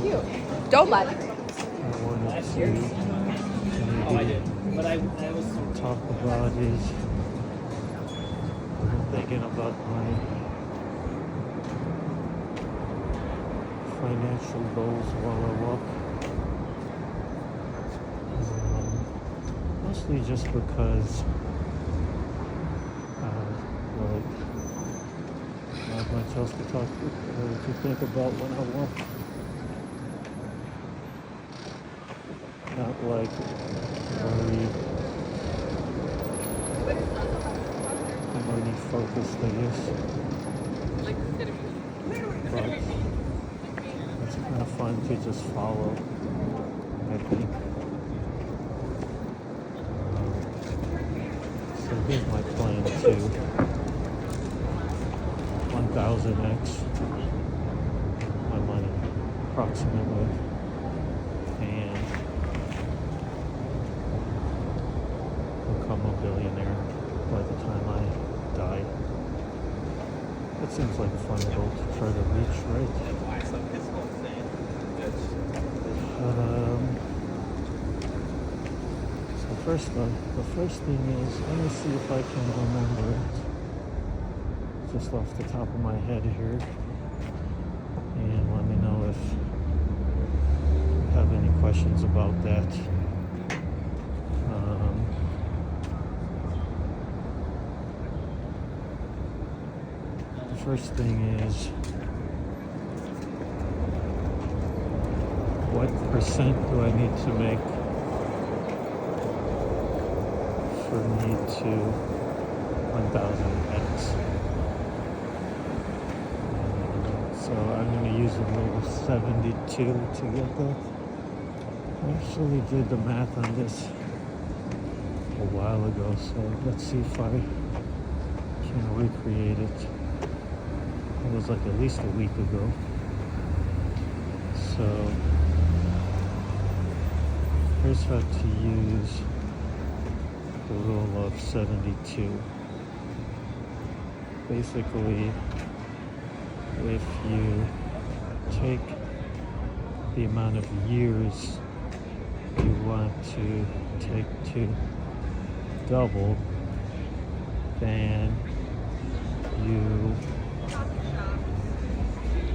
Don't lie. I wanted to talk about is I'm thinking about my financial goals while I walk. Mostly just because like not much else to think about when I walk. Not like very money focused, I guess. But it's kind of fun to just follow, I think. So here's my plan to 1000x my money approximately, and become a billionaire by the time I die. That seems like a fun goal to try to reach, right? The first thing is, let me see if I can remember it just off the top of my head here, and let me know if you have any questions about that. The first thing is, what percent do I need to make for me to 1000x? So I'm going to use a little 72 to get that. I actually did the math on this a while ago, so let's see if I can recreate it. It was like at least a week ago. So here's how to use the rule of 72. Basically, if you take the amount of years you want to take to double, then you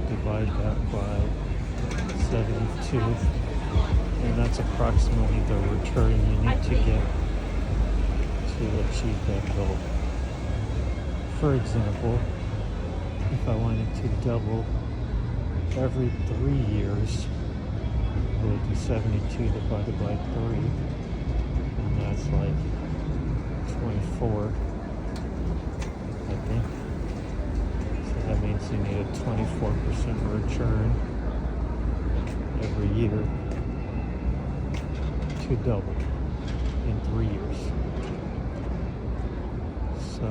divide that by 72, and that's approximately the return you need to get to achieve that goal. For example, if I wanted to double every 3 years, it would be 72 divided by 3, and that's like 24, I think. So that means you need a 24% return every year to double in 3 years. So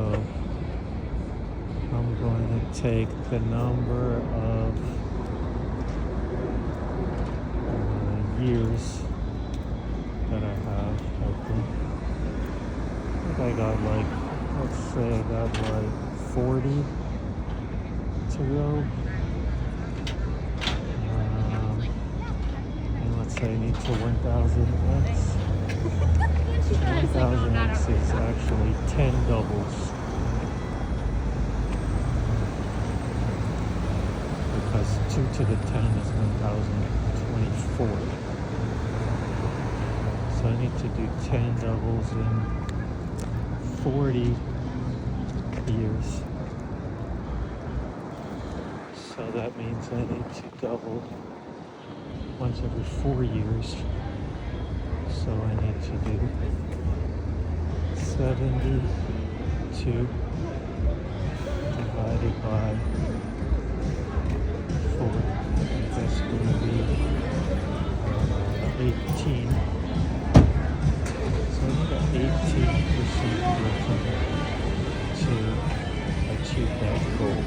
I'm going to take the number of years that I have. I think I got like, let's say I got like 40 to go. And let's say I need to 1000x. 1000x is actually 10 doubles. Because 2 to the 10 is 1024. So I need to do 10 doubles in 40 years. So that means I need to double once every 4 years. So I need to do 72 divided by 4. That's going to be 18. So I need an 18% return to achieve that goal.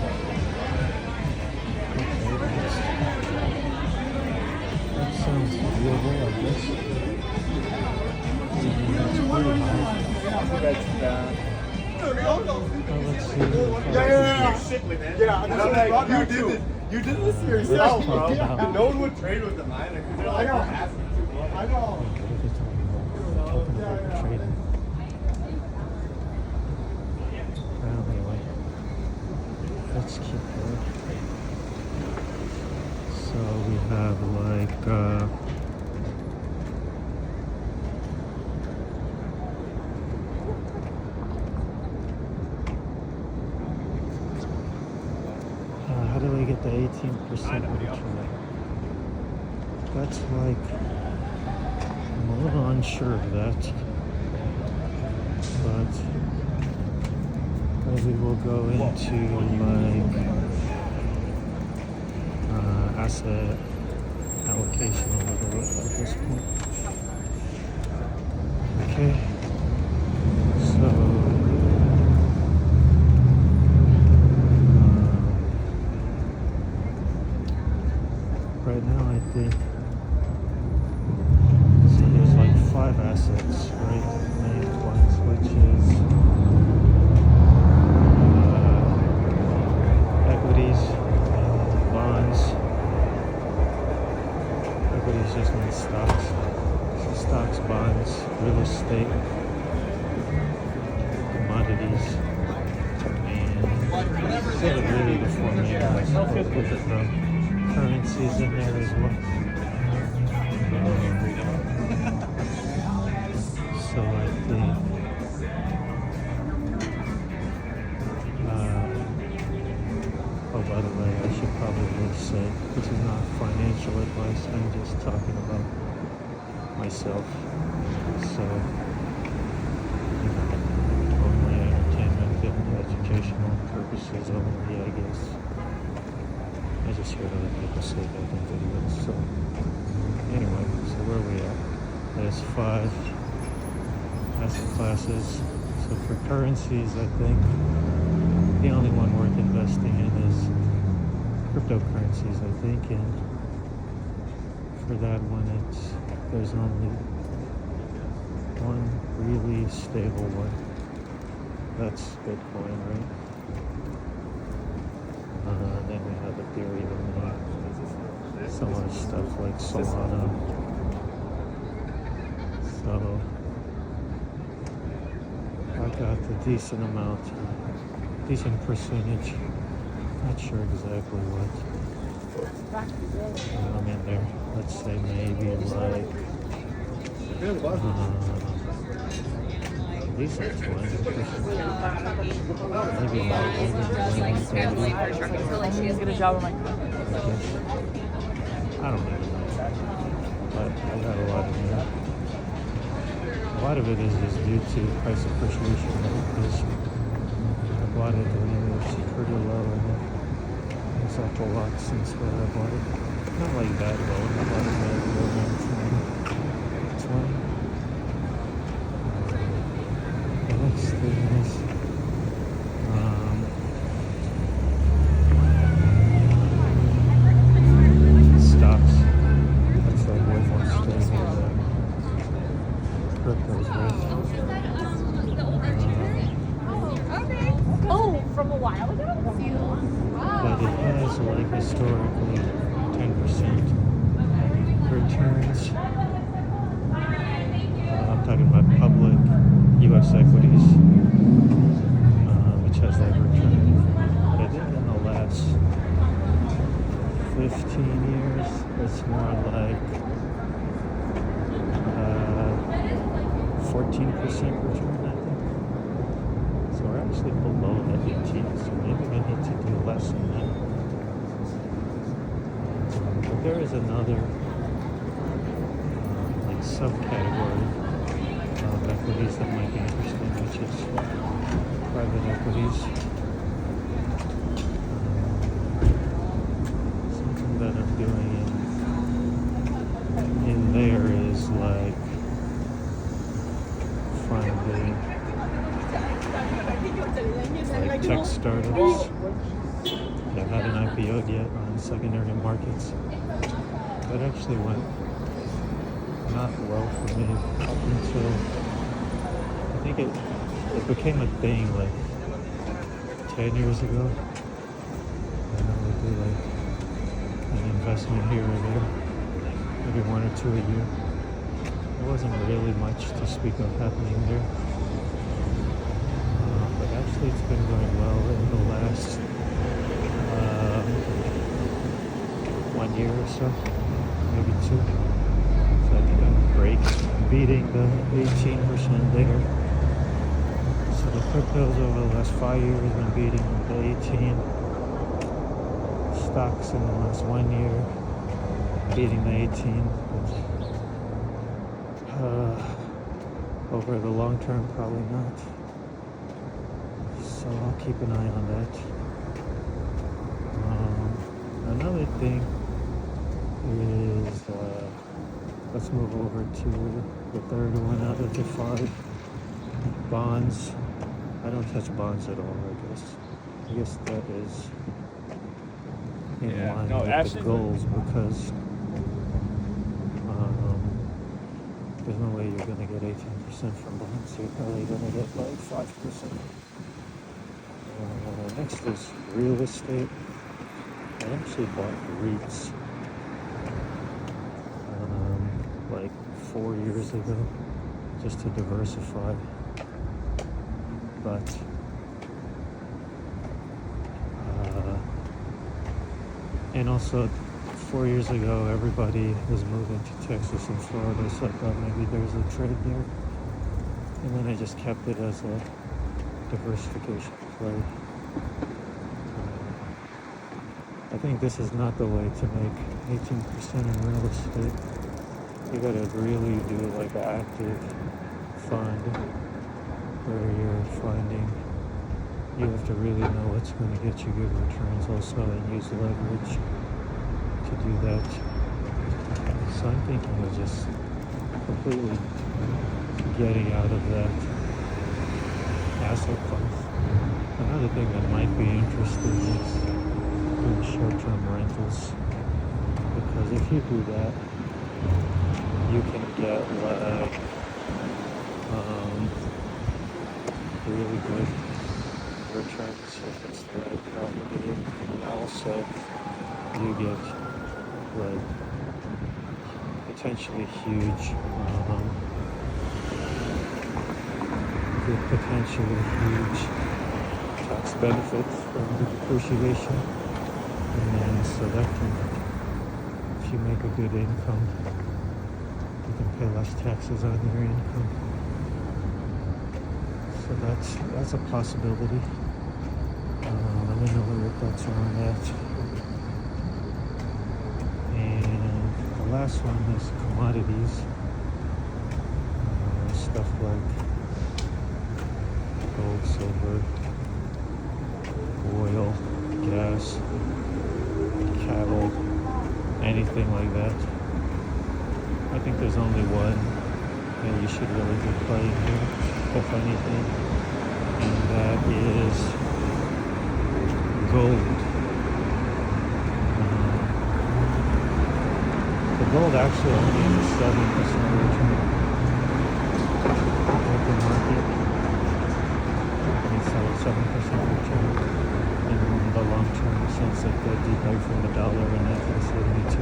Okay, that sounds doable, I guess. That's pretty high. Let's see. Yeah. You did it. You did this to Let's yourself, talk bro. about- No one would trade with the miner. They're like, I know. Talking about trading. Well, anyway, let's keep going. So we have like how do I get the 18% return? That's like, I'm a little unsure of that, but maybe we'll go into like asset allocation a little bit at this point. Okay, so right now I think so. There's like 5 assets, right? Main ones, which is equities, bonds. Equities just means stocks. So stocks, bonds, real estate, commodities, and sort of really the 4 main ones. With the currencies in there as well. So I think oh, by the way, I should probably say this is not financial advice. I'm just talking about myself. So, you know, only entertainment and educational purposes only, I guess. I just heard other people say that in videos. So, anyway, so where are we at? There's 5 asset classes. So for currencies, I think the only one worth investing in is cryptocurrencies, I think, and for that one, there's only one really stable one. That's Bitcoin, right? Then we have Ethereum and some other stuff like Solana. So I got a decent amount, decent percentage. Not sure exactly what. I'm in there. Let's say maybe like at least like 20%. Maybe more. Maybe 30. She's gonna job on my I don't even know. But I got a lot in there. A lot of it is just due to price appreciation because I bought it when it was pretty low and it's up a lot since when I bought it. Not like that low, I bought it at around 20. The next thing is stocks. That's like way more stable than cryptos, right? Oh, from a while ago? But it has like historically 10% returns. I'm talking about public U.S. equities, which has that return. But I think in the last 15 years, it's more like 14% return, I think. So we're actually below the 18, so maybe we need to do less than that. But there is another like subcategory of equities that might be interesting, which is private equities. Something that I'm doing in there is like finding like tech startups that haven't IPO'd yet on secondary markets. That actually went not well for me up until I think it became a thing like 10 years ago. And I would do like investment here or there, maybe one or two a year. There wasn't really much to speak of happening there. But actually it's been going well in the last 1 year or so, maybe two. So I think I'm beating the 18% there. So the cryptos over the last 5 years have been beating the 18. Stocks in the last 1 year beating the 18. Over the long term, probably not. So I'll keep an eye on that. Another thing is, let's move over to the third one out of the 5. Bonds. I don't touch bonds at all, I guess that is in line with the goals, because there's no way you're going to get 18% from bonds. You're probably going to get like 5%. Next is real estate. I actually bought REITs like 4 years ago, just to diversify. But and also 4 years ago, everybody was moving to Texas and Florida, so I thought maybe there's a trade there. And then I just kept it as a diversification play. I think this is not the way to make 18% in real estate. You gotta really do like an active fund where you're finding, you have to really know what's going to get you good returns also, and use leverage to do that. So I'm thinking of just completely getting out of that asset class. Another thing that might be interesting is doing short-term rentals, because if you do that, you can get like really good returns if it's the right property, and also you get like potentially huge tax benefits from the depreciation. And so that can, if you make a good income, you can pay less taxes on your income. So that's a possibility. Let me know what your thoughts are on that. And the last one is commodities. Stuff like gold, silver, oil, gas, cattle, anything like that. I think there's only one that you should really be playing here, if anything, and that is gold. The gold actually only has a 7% return. Open market, it's a 7% return in the long term, since it got devalued from the dollar in 1972.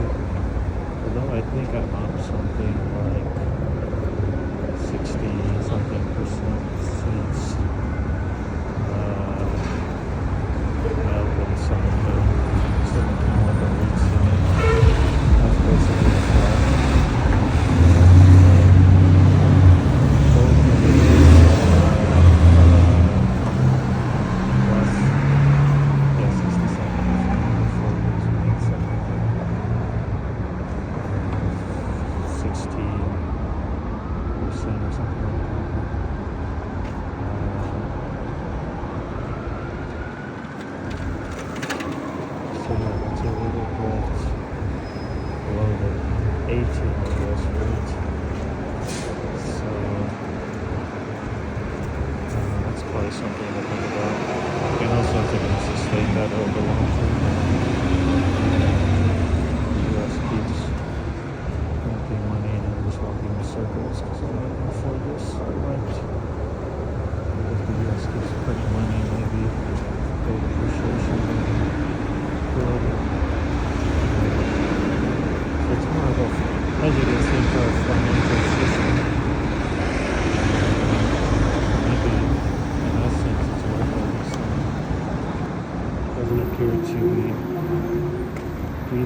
Although I think I'm up something like 60-something% since Melbourne summer, like a week soon. That's basically flat. Or something like that.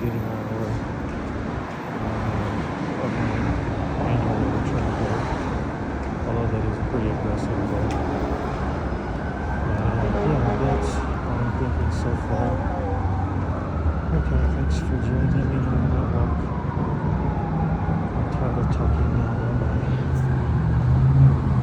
getting our of my annual return goal. Although that is a pretty aggressive goal. Yeah, that's all I'm thinking so far. Okay, thanks for joining.